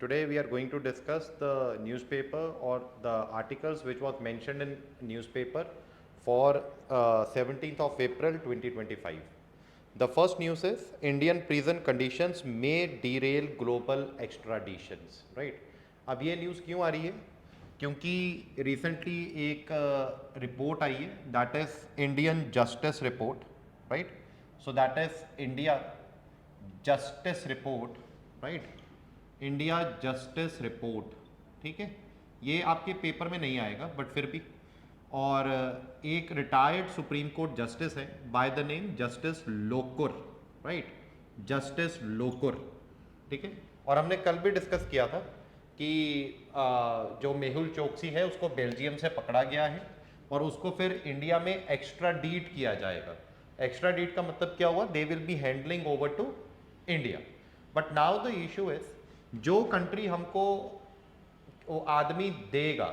Today we are going to discuss the newspaper or the articles which was mentioned in newspaper for 17th of April 2025. The first news is Indian prison conditions may derail global extraditions. Right? अब ये news क्यों आ रही है? क्योंकि recently एक report आई है, that is Indian justice report. Right? So that is India justice report. Right? India justice report. ठीक है, ये आपके पेपर में नहीं आएगा बट फिर भी. और एक रिटायर्ड सुप्रीम कोर्ट जस्टिस है bye the name justice Lokur. Right? Justice Lokur. ठीक है, और हमने कल भी डिस्कस किया था कि जो मेहुल चोकसी है उसको बेल्जियम से पकड़ा गया है और उसको फिर इंडिया में एक्स्ट्राडीट किया जाएगा. एक्स्ट्राडीट का मतलब क्या हुआ? They will be handling over to India. But now the issue is, जो कंट्री हमको वो आदमी देगा,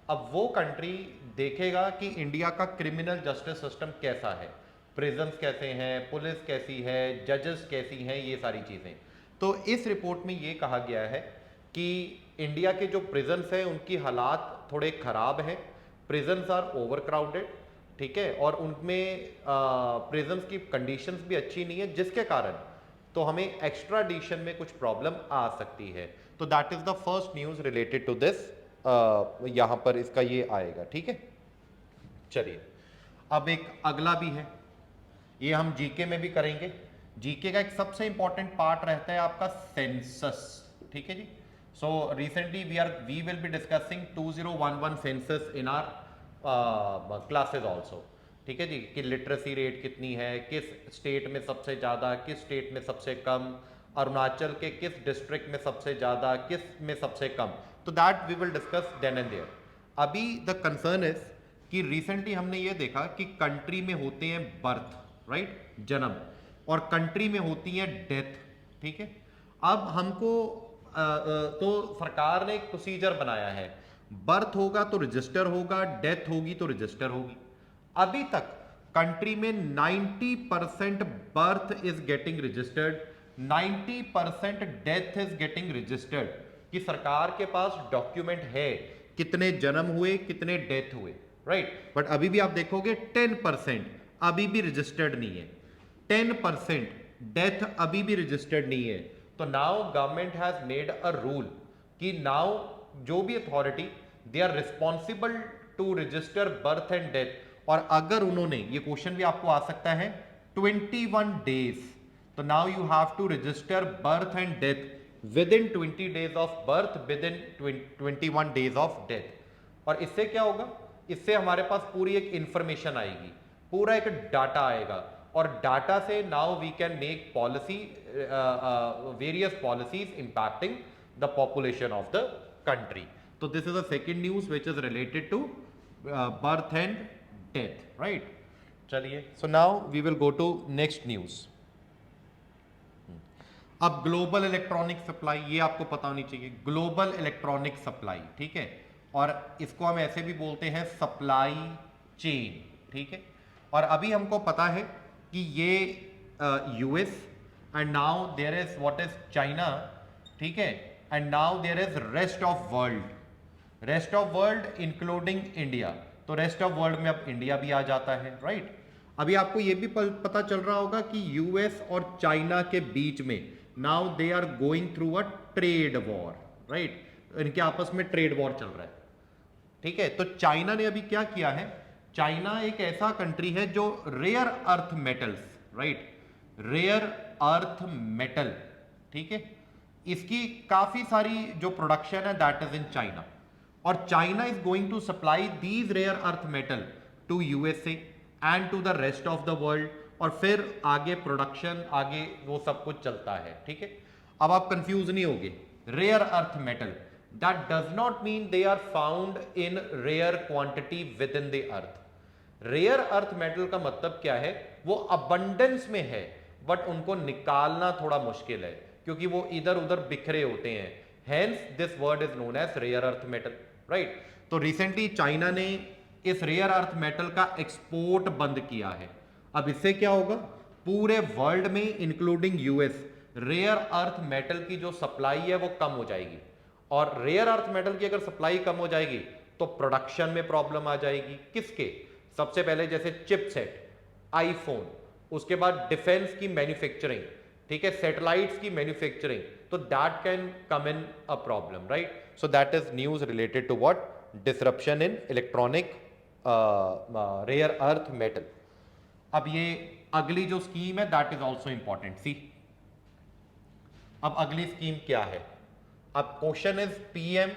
अब वो कंट्री देखेगा कि इंडिया का क्रिमिनल जस्टिस सिस्टम कैसा है, प्रिजन्स कैसे हैं, पुलिस कैसी है, जजेस कैसी हैं, ये सारी चीज़ें. तो इस रिपोर्ट में ये कहा गया है कि इंडिया के जो प्रिजन्स हैं उनकी हालात थोड़े ख़राब हैं. Prisons are over crowded. ठीक है, और उनमें प्रिजन्स की कंडीशंस भी अच्छी नहीं है, जिसके कारण तो हमें एक्स्ट्राडिशन में कुछ प्रॉब्लम आ सकती है. तो that is the first news related to this. यहां पर इसका ये आएगा. ठीक है, चलिए अब एक अगला भी है, ये हम जीके में भी करेंगे. जीके का एक सबसे इंपॉर्टेंट पार्ट रहता है आपका सेंसस. ठीक है जी. So recently we will be discussing 2011 census in our classes also. ठीक है जी, कि लिटरेसी रेट कितनी है, किस स्टेट में सबसे ज़्यादा, किस स्टेट में सबसे कम, अरुणाचल के किस डिस्ट्रिक्ट में सबसे ज़्यादा, किस में सबसे कम. तो that we will discuss then and there. अभी द कंसर्न इज कि रिसेंटली हमने ये देखा कि कंट्री में होते हैं बर्थ, राइट, जन्म, और कंट्री में होती है डेथ. ठीक है, अब हमको तो सरकार ने एक प्रोसीजर बनाया है, बर्थ होगा तो रजिस्टर होगा, डेथ होगी तो रजिस्टर होगी. अभी तक कंट्री में 90% birth is getting registered, 90% death is getting registered. कि सरकार के पास डॉक्यूमेंट है कितने जन्म हुए, कितने डेथ हुए. राइट? बट अभी भी आप देखोगे 10% अभी भी रजिस्टर्ड नहीं है, 10% डेथ अभी भी रजिस्टर्ड नहीं है. तो now government has made a rule कि नाउ जो भी authority, they are responsible to register birth and death. और अगर उन्होंने, ये क्वेश्चन भी आपको आ सकता है, 21 डेज, तो now you have to register birth and death within 20 days of birth, within 21 days of death. और इससे क्या होगा? इससे हमारे पास पूरी एक इंफॉर्मेशन आएगी, पूरा एक डाटा आएगा, और डाटा से now we can make policy, various policies impacting the population of the country. तो this is the second news which is related to birth and death. Right? चलिए, so now we will go to next news. अब global electronic supply, ये आपको पता होनी चाहिए, global electronic supply. ठीक है, और इसको हम ऐसे भी बोलते हैं सप्लाई चेन. ठीक है, और अभी हमको पता है कि ये US, and now there is what is China. ठीक है, and now there is rest of world. Rest of world including India. तो रेस्ट ऑफ वर्ल्ड में अब इंडिया भी आ जाता है. राइट? अभी आपको ये भी पता चल रहा होगा कि यूएस और चाइना के बीच में now they are going through a trade war. Right? इनके आपस में ट्रेड वॉर चल रहा है. ठीक है, तो चाइना ने अभी क्या किया है, चाइना एक ऐसा कंट्री है जो rare earth metals, right, rare earth metal, ठीक है, इसकी काफी सारी जो प्रोडक्शन है दैट इज इन चाइना. और China is going to supply these rare earth metal to USA and to the rest of the world. और फिर आगे प्रोडक्शन, आगे वो सब कुछ चलता है. ठीक है, अब आप कंफ्यूज नहीं होगे. Rare earth metal, that does not mean they are found in rare quantity within the earth. Rare earth metal का मतलब क्या है? वो अबंडेंस में है बट उनको निकालना थोड़ा मुश्किल है क्योंकि वो इधर उधर बिखरे होते हैं. Hence this word is known as rare earth metal. Right? तो रिसेंटली चाइना ने इस रेयर अर्थ मेटल का एक्सपोर्ट बंद किया है. अब इससे क्या होगा? पूरे वर्ल्ड में including US rare earth metal की जो सप्लाई है वो कम हो जाएगी. और रेयर अर्थ मेटल की अगर सप्लाई कम हो जाएगी तो प्रोडक्शन में प्रॉब्लम आ जाएगी। किसके? सबसे पहले जैसे चिपसेट, आईफोन, उसके बाद डिफेंस की मैन्युफैक्चरिंग, ठीक है, सैटेलाइट्स की मैन्युफैक्चरिंग, तो that can come in a problem, right? So that is news related to what? Disruption in electronic rare earth metal. अब ये अगली जो स्कीम है that is also important. See, अब अगली स्कीम क्या है? अब question is PM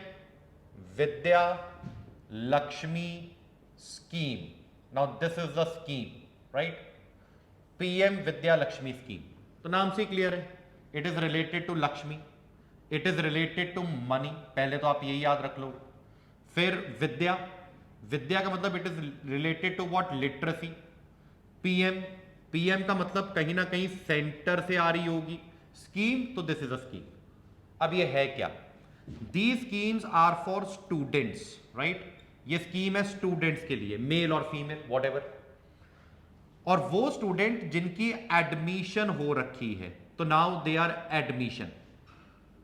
Vidya Lakshmi scheme. Now this is the scheme, right? PM Vidya Lakshmi scheme, तो नाम से क्लियर है, it is related to Lakshmi, it is related to money, पहले तो आप यही याद रख लो। फिर विद्या, विद्या का मतलब it is related to what? Literacy. PM, PM का मतलब कहीं ना कहीं सेंटर से आ रही होगी। स्कीम, तो दिस इज अ स्कीम। अब ये है क्या? These schemes are for students, right? ये स्कीम है स्टूडेंट्स के लिए, मेल और फीमेल व्हाटएवर, और वो स्टूडेंट जिनकी एडमिशन हो रखी है, तो now they are admission,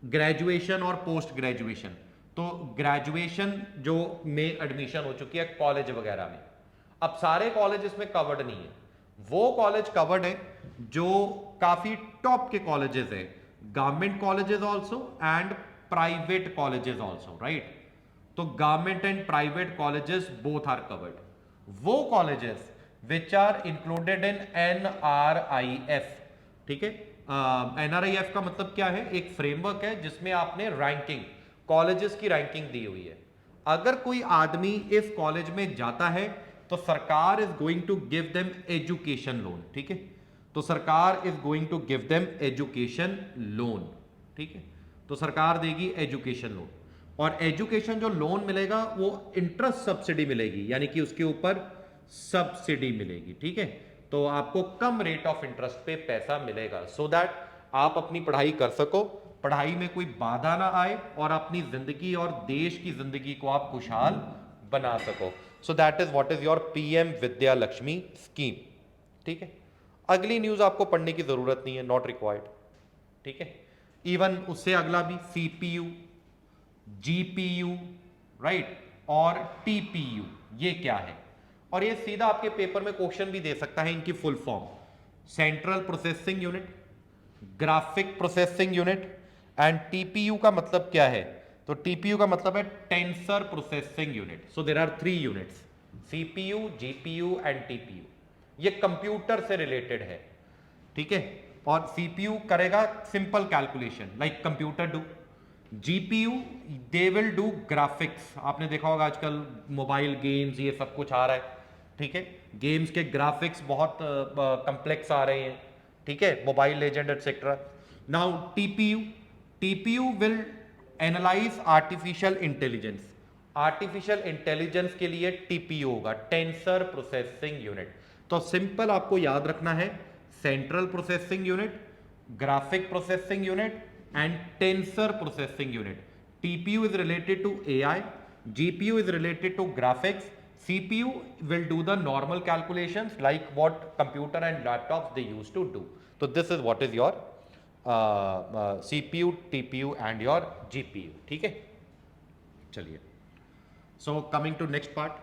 graduation और पोस्ट ग्रेजुएशन। तो ग्रेजुएशन जो में एडमिशन हो चुकी है कॉलेज वगैरह में, अब सारे कॉलेज इसमें कवर्ड नहीं है, वो कॉलेज कवर्ड है जो काफी टॉप के कॉलेजेस है, government colleges also and private colleges also, right? तो government and private colleges both are covered. वो colleges which are included in NRIF, ठीक है? NRIF का मतलब क्या है? एक फ्रेमवर्क है जिसमें आपने रैंकिंग, कॉलेजेस की रैंकिंग दी हुई है। अगर कोई आदमी इस कॉलेज में जाता है तो सरकार is going to give them education loan, ठीक है? तो सरकार is going to give them education loan, ठीक है? तो सरकार देगी एजुकेशन लोन, और एजुकेशन जो लोन मिलेगा वो इंटरेस्ट सब्सिडी मिलेगी, यानी कि उसके ऊपर सब्सिडी मिलेगी, ठीक है? तो आपको कम रेट ऑफ इंटरेस्ट पे पैसा मिलेगा, सो दैट आप अपनी पढ़ाई कर सको, पढ़ाई में कोई बाधा ना आए, और अपनी जिंदगी और देश की जिंदगी को आप खुशहाल बना सको। सो that is what is your PM Vidya Lakshmi scheme, ठीक है? अगली न्यूज आपको पढ़ने की जरूरत नहीं है, नॉट रिक्वायर्ड, ठीक है? इवन उससे अगला भी, सीपीयू, जीपीयू, राइट, और टीपीयू, ये क्या है? और ये सीधा आपके पेपर में क्वेश्चन भी दे सकता है इनकी full form. Central processing unit, graphic processing unit, and TPU का मतलब क्या है? तो टीपीयू का मतलब है tensor processing unit. So there are 3 units, CPU, GPU and TPU. ये कंप्यूटर से रिलेटेड है, ठीक है? और सीपीयू करेगा simple calculation like computer do, GPU they will do graphics. आपने देखा होगा आजकल मोबाइल गेम्स ये सब कुछ आ रहा है, ठीक है? गेम्स के ग्राफिक्स बहुत कॉम्प्लेक्स आ रहे हैं, ठीक है? Mobile legend etcetera. Now TPU, TPU will analyse artificial intelligence. Artificial intelligence के लिए टीपीयू होगा, टेंसर प्रोसेसिंग यूनिट। तो सिंपल आपको याद रखना है, central processing unit, graphic processing unit and tensor processing unit. TPU is related to AI, GPU is related to graphics, CPU will do the normal calculations like what computer and laptops they used to do. So this is what is your CPU, TPU and your GPU, ठीक है? चलिए, so coming to next part.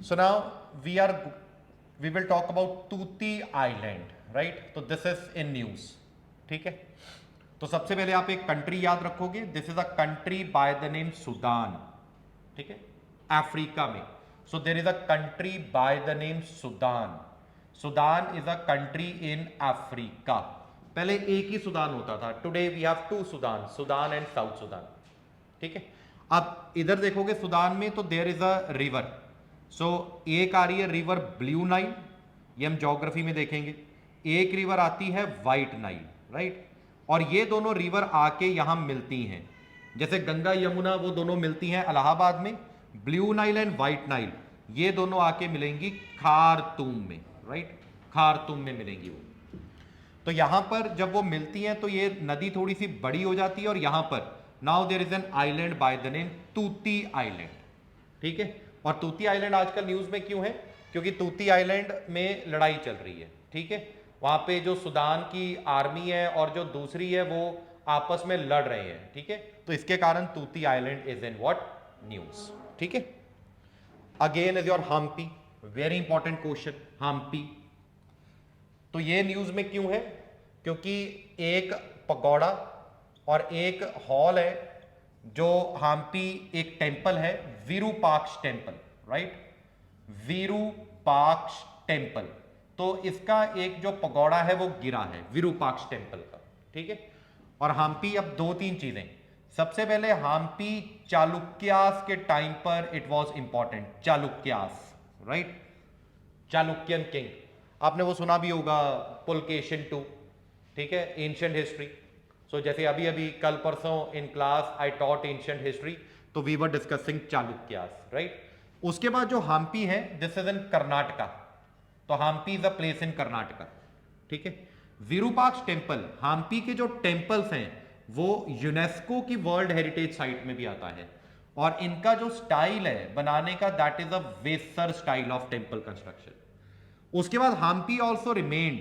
So now we will talk about Tuti Island, right? So this is in news, ठीक है? तो सबसे पहले आप एक कंट्री याद रखोगे, this is a country by the name Sudan, ठीक है? अफ्रीका में। So there is a country by the name Sudan. Sudan is a country in Africa. पहले एक ही सुदान होता था, today we have 2 Sudan, Sudan and South Sudan, ठीक है? अब इधर देखोगे सुदान में, तो there is a river. So एक आ रही है रिवर ब्लू नाइल, ये हम ज्योग्राफी में देखेंगे। एक रिवर आती है व्हाइट नाइल, राइट? और ये दोनों रिवर आके यहां मिलती हैं, जैसे गंगा यमुना वो दोनों मिलती हैं इलाहाबाद में, blue Nile and white Nile ये दोनों आके मिलेंगी खारतूम में, राइट? खारतूम में मिलेंगी वो। तो यहां पर जब वो मिलती हैं तो ये नदी थोड़ी सी बड़ी हो जाती है, और यहां पर now there is an island by the name Tuti island, ठीक है? और तूती आइलैंड आजकल न्यूज में क्यों है? क्योंकि तूती आइलैंड में लड़ाई चल रही है, ठीक है? वहां पे जो सुदान की आर्मी है और जो दूसरी है वो आपस में लड़ रहे हैं, ठीक है। तो इसके कारण Tuti island is in what news, ठीक है। Again is your Hampi, very important question, Hampi. तो ये न्यूज में क्यों है? क्योंकि एक पगोड़ा और एक हॉल है, जो हम्पी एक टेंपल है, Virupaksha temple, right, Virupaksha temple. तो इसका एक जो पगोड़ा है वो गिरा है विरूपाक्ष टेंपल का, ठीक है। और हम्पी, अब दो तीन चीजें, सबसे पहले हम्पी चालुक्यास के टाइम पर it was important, Chalukyas, right, Chalukyan king, आपने वो सुना भी होगा पुलकेशिन II, ठीक है, एंशिएंट हिस्ट्री। सो जैसे अभी अभी कल परसों in class I taught ancient history, तो we were discussing Chalukyas, right. उसके बाद जो हम्पी है, दिस इज इन कर्नाटका, तो Hampi is a place in Karnataka, ठीक है। विरूपाक्ष टेंपल, हम्पी के जो टेंपल्स हैं वो यूनेस्को की वर्ल्ड हेरिटेज साइट में भी आता है, और इनका जो स्टाइल है बनाने का, that is a Vesara style of temple construction. उसके बाद Hampi also remained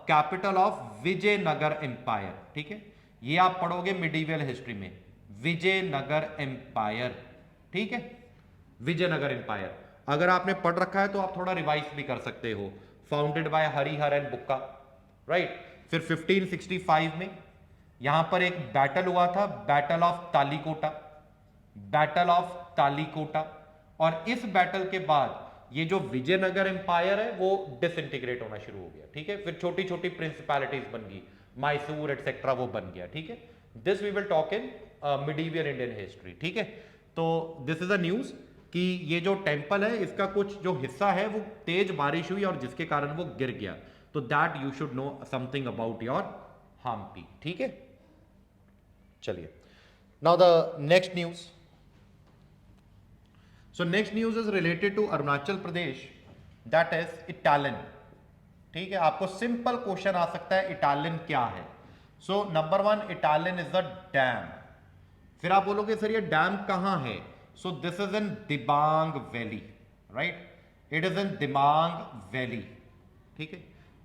capital of Vijayanagara empire, ठीक है। ये आप पढ़ोगे मिडीवियल हिस्ट्री में, विजयनगर एम्पायर, ठीक है, विजयनगर एम्पायर। अगर आपने पढ़ रखा है तो आप थोड़ा रिवाइज भी कर सकते हो। Founded by Harihar and Bukka, right. फिर 1565 में यहां पर एक बैटल हुआ था, battle of Talikota, battle of Talikota. और इस बैटल के बाद ये जो विजयनगर एम्पायर है वो डिसइंटीग्रेट होना शुरू हो गया, ठीक है। फिर छोटी छोटी प्रिंसिपैलिटीज बन गई, मैसूर एटसेट्रा, वो बन गया, ठीक है। This we will talk in medieval Indian history, ठीक है। तो दिस इज अ न्यूज कि ये जो टेंपल है इसका कुछ जो हिस्सा है वो तेज बारिश हुई और जिसके कारण वो गिर गया, तो that you should know something about your Hampi, ठीक है। चलिए, now the next news. So next news is related to Arunachal Pradesh, that is Italian, ठीक है। आपको सिंपल क्वेश्चन आ सकता है, इटालियन क्या है। So number 1, Italian is the dam. फिर आप बोलोगे सर ये डैम कहां है? सो this is in Dibang valley, right, it is in Dibang valley, ठीक है।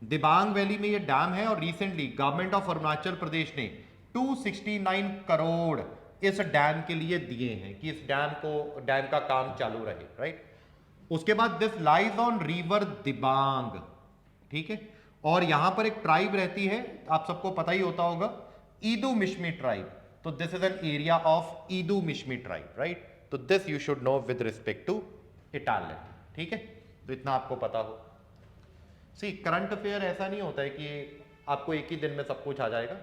दिबांग वैली में ये डैम है, और recently government of Arunachal Pradesh ने 269 करोड़ इस डैम के लिए दिए हैं कि इस डैम का काम चालू रहे, राइट। उसके बाद this lies on river Dibang, ठीक है। और यहां पर एक ट्राइब रहती है, आप सबको पता ही होता होगा, ईदू मिश्मी ट्राइब। तो this is an area of Idu Mishmi tribe, right. तो this you should know with respect to Italian, ठीक है। तो इतना आपको पता हो। सी, करंट अफेयर ऐसा नहीं होता है कि आपको एक ही दिन में सब कुछ आ जाएगा।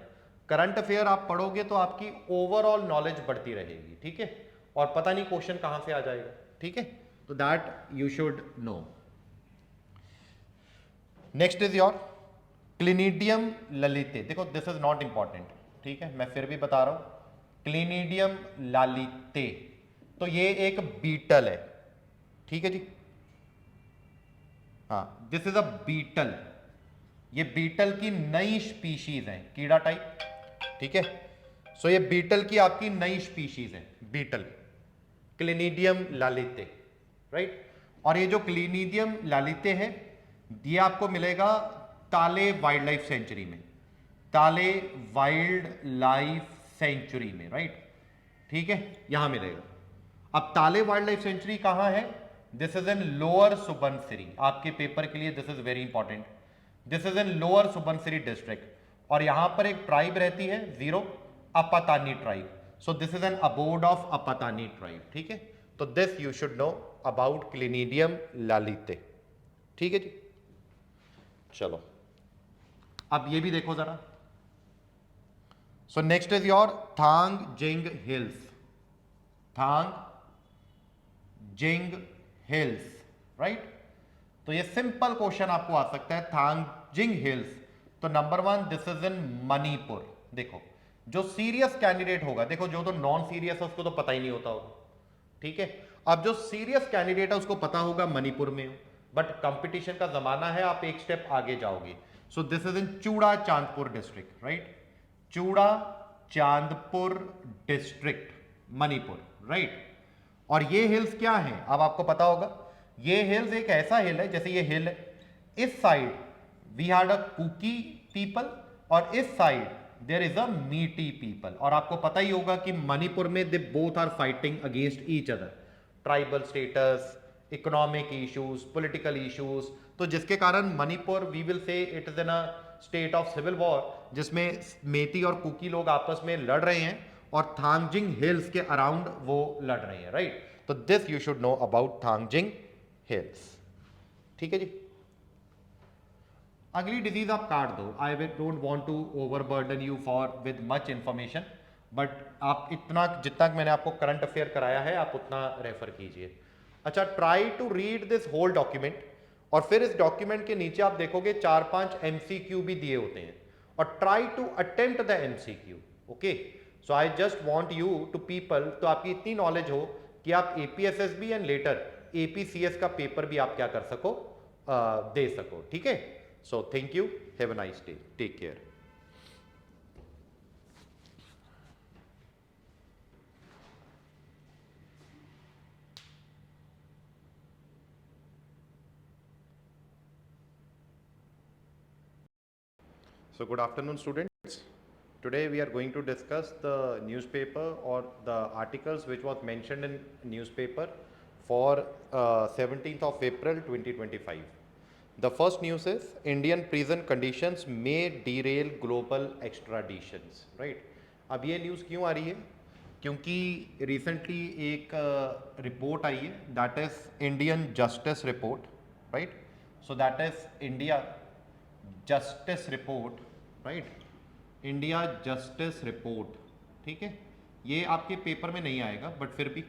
करंट अफेयर आप पढ़ोगे तो आपकी ओवरऑल नॉलेज बढ़ती रहेगी, ठीक है। और पता नहीं क्वेश्चन कहां से आ जाएगा, ठीक है। तो that you should know. Next is your Clinidium lalitae. देखो दिस इज नॉट इंपॉर्टेंट, ठीक है, मैं फिर भी बता रहा हूं, क्लिनीडियम लालिते। तो ये एक बीटल है, ठीक है जी, हाँ, दिस इज अ बीटल। ये बीटल की नई स्पीशीज है, कीड़ा टाइप, ठीक है। सो ये बीटल की आपकी नई स्पीशीज है, बीटल क्लिनीडियम लालिते, राइट। और ये जो क्लिनीडियम लालिते है ये आपको मिलेगा ताले वाइल्ड लाइफ सेंचुरी में, ताले वाइल्ड लाइफ सेंचुरी में, राइट, ठीक है, यहां मिलेगा। अब ताले वाइल्ड लाइफ सेंचुरी कहां है? This is in lower Subansiri, आपके पेपर के लिए this is very important. This is in lower Subansiri district, और यहां पर एक ट्राइब रहती है, Ziro, Apatani tribe. So this is an abode of Apatani tribe, ठीक है। तो this you should know about Clinidium lalitae, ठीक है जी। चलो, अब ये भी देखो जरा। So next is your Thangjing hills, Thangjing hills, right. तो ये सिंपल क्वेश्चन आपको आ सकता है, थांग जिंग हिल्स। तो नंबर 1, दिस इज इन मणिपुर। देखो जो सीरियस कैंडिडेट होगा, देखो जो तो नॉन सीरियस है उसको तो पता ही नहीं होता होगा, ठीक है। अब जो सीरियस कैंडिडेट है उसको पता होगा मणिपुर में हो, बट कंपटीशन का जमाना है, आप एक स्टेप आगे जाओगे। सो दिस इज इन चूड़ा चांदपुर डिस्ट्रिक्ट, राइट, चूड़ा चांदपुर डिस्ट्रिक्ट, मणिपुर, राइट। और ये हिल्स क्या है, अब आपको पता होगा, ये हिल्स एक ऐसा हिल है, जैसे ये हिल है, इस side we had a Kuki people और इस साइड देयर इज अ मीटी पीपल, और आपको पता ही होगा कि मणिपुर में they both are fighting against each other, tribal status, economic issues, political issues, तो जिसके कारण Manipur we will say it is in a state of civil war, जिसमें मेती और कुकी लोग आपस में लड़ रहे हैं और थांगजिंग हिल्स के अराउंड वो लड़ रहे हैं, राइट। तो this you should know about Thangjing hills, ठीक है जी। अगली डिजीज आप काट दो, I don't want to overburden you for with much information, but आप इतना जितना मैंने आपको करंट अफेयर कराया है आप उतना रेफर कीजिए। अच्छा, try to read this whole document, और फिर इस डॉक्यूमेंट के नीचे आप देखोगे 4-5 एमसीक्यू भी दिए होते हैं, और try to attempt the MCQ, okay. So I just want you to people, तो आपकी इतनी नॉलेज हो कि आप एपीएसएसबी एंड लेटर एपीसीएस का पेपर भी आप क्या कर सको, दे सको, ठीक है। So thank you, have a nice day, take care. So good afternoon students. Today we are going to discuss the newspaper or the articles which was mentioned in newspaper for 17th of April 2025. The first news is Indian prison conditions may derail global extraditions, right? अब ये news क्यों आ रही है? क्योंकि recently एक report आई है, that is Indian justice report, right. So that is India justice report, right, India justice report, ठीक है। ये आपके पेपर में नहीं आएगा बट फिर भी